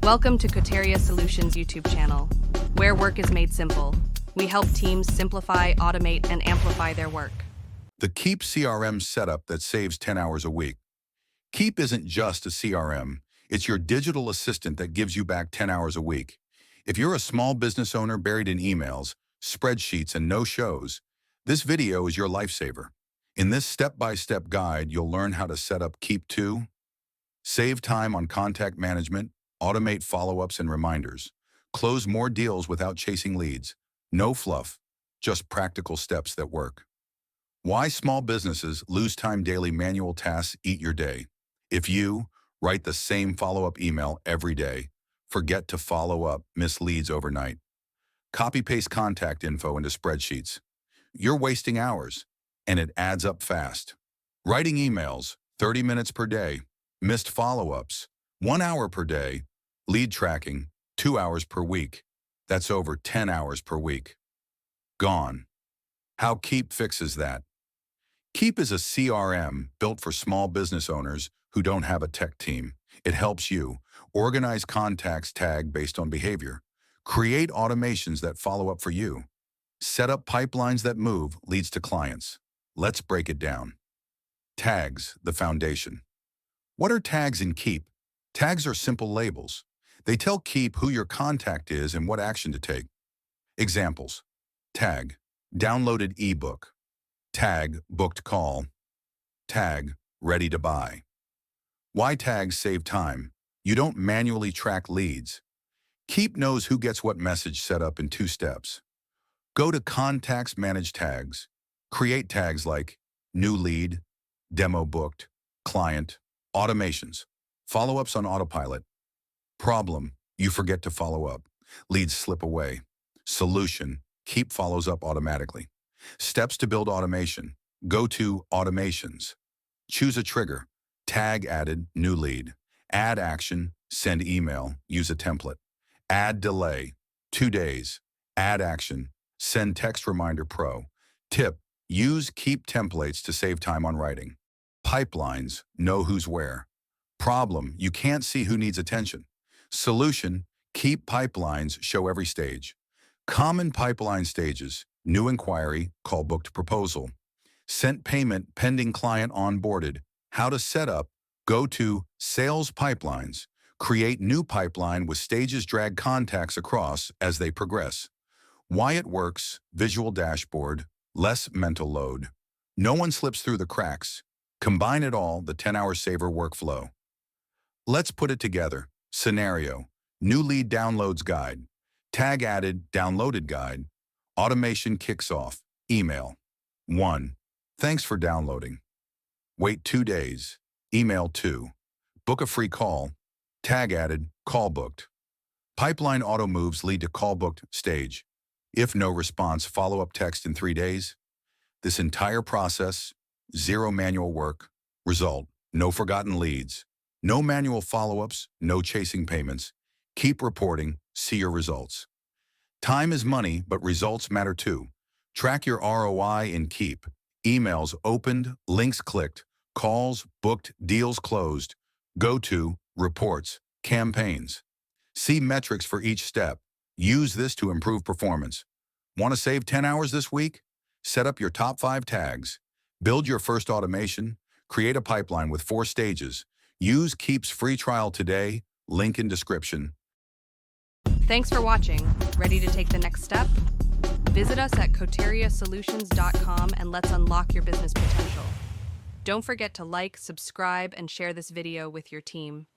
Welcome to Keaptutorial Solutions YouTube channel, where work is made simple. We help teams simplify, automate, and amplify their work. The Keap CRM setup that saves 10 hours a week. Keap isn't just a CRM, it's your digital assistant that gives you back 10 hours a week. If you're a small business owner buried in emails, spreadsheets, and no-shows, this video is your lifesaver. In this step-by-step guide, you'll learn how to set up Keap, save time on contact management, automate follow-ups and reminders, close more deals without chasing leads. No fluff, just practical steps that work. Why small businesses lose time daily manual tasks eat your day. If you write the same follow-up email every day, forget to follow up, miss leads overnight, copy-paste contact info into spreadsheets, you're wasting hours, and it adds up fast. Writing emails, 30 minutes per day, missed follow-ups, 1 hour per day, lead tracking, 2 hours per week. That's over 10 hours per week. Gone. How Keap fixes that. Keap is a CRM built for small business owners who don't have a tech team. It helps you organize contacts tagged based on behavior, create automations that follow up for you, set up pipelines that move leads to clients. Let's break it down. Tags, the foundation. What are tags in Keap? Tags are simple labels. They tell Keap who your contact is and what action to take. Examples. Tag, downloaded ebook. Tag, booked call. Tag, ready to buy. Why tags save time? You don't manually track leads. Keap knows who gets what message set up in 2 steps. Go to Contacts, Manage Tags. Create tags like new lead, demo booked, client, automations, follow-ups on autopilot. Problem, you forget to follow up. Leads slip away. Solution, Keap follows up automatically. Steps to build automation. Go to Automations. Choose a trigger. Tag added, new lead. Add action, send email, use a template. Add delay, 2 days. Add action, send text reminder pro. Tip, use Keap templates to save time on writing. Pipelines, know who's where. Problem, you can't see who needs attention. Solution, Keap pipelines show every stage. Common pipeline stages, new inquiry, call booked proposal. Sent payment, pending client onboarded. How to set up, go to Sales Pipelines. Create new pipeline with stages, drag contacts across as they progress. Why it works, visual dashboard, less mental load. No one slips through the cracks. Combine it all, the 10-hour saver workflow. Let's put it together. Scenario, new lead downloads guide. Tag added, downloaded guide. Automation kicks off. Email. 1. Thanks for downloading. Wait 2 days. Email 2. Book a free call. Tag added, call booked. Pipeline auto moves lead to call booked stage. If no response, follow up text in 3 days. This entire process, 0 manual work. Result, no forgotten leads. No manual follow-ups, no chasing payments. Keep reporting, see your results. Time is money, but results matter too. Track your ROI in Keap. Emails opened, links clicked, calls booked, deals closed. Go to reports, campaigns. See metrics for each step. Use this to improve performance. Want to save 10 hours this week? Set up your top 5 tags. Build your first automation. Create a pipeline with 4 stages. Use Keap's free trial today. Link in description. Thanks for watching. Ready to take the next step? Visit us at keaptutorialsolutions.com and let's unlock your business potential. Don't forget to like, subscribe, and share this video with your team.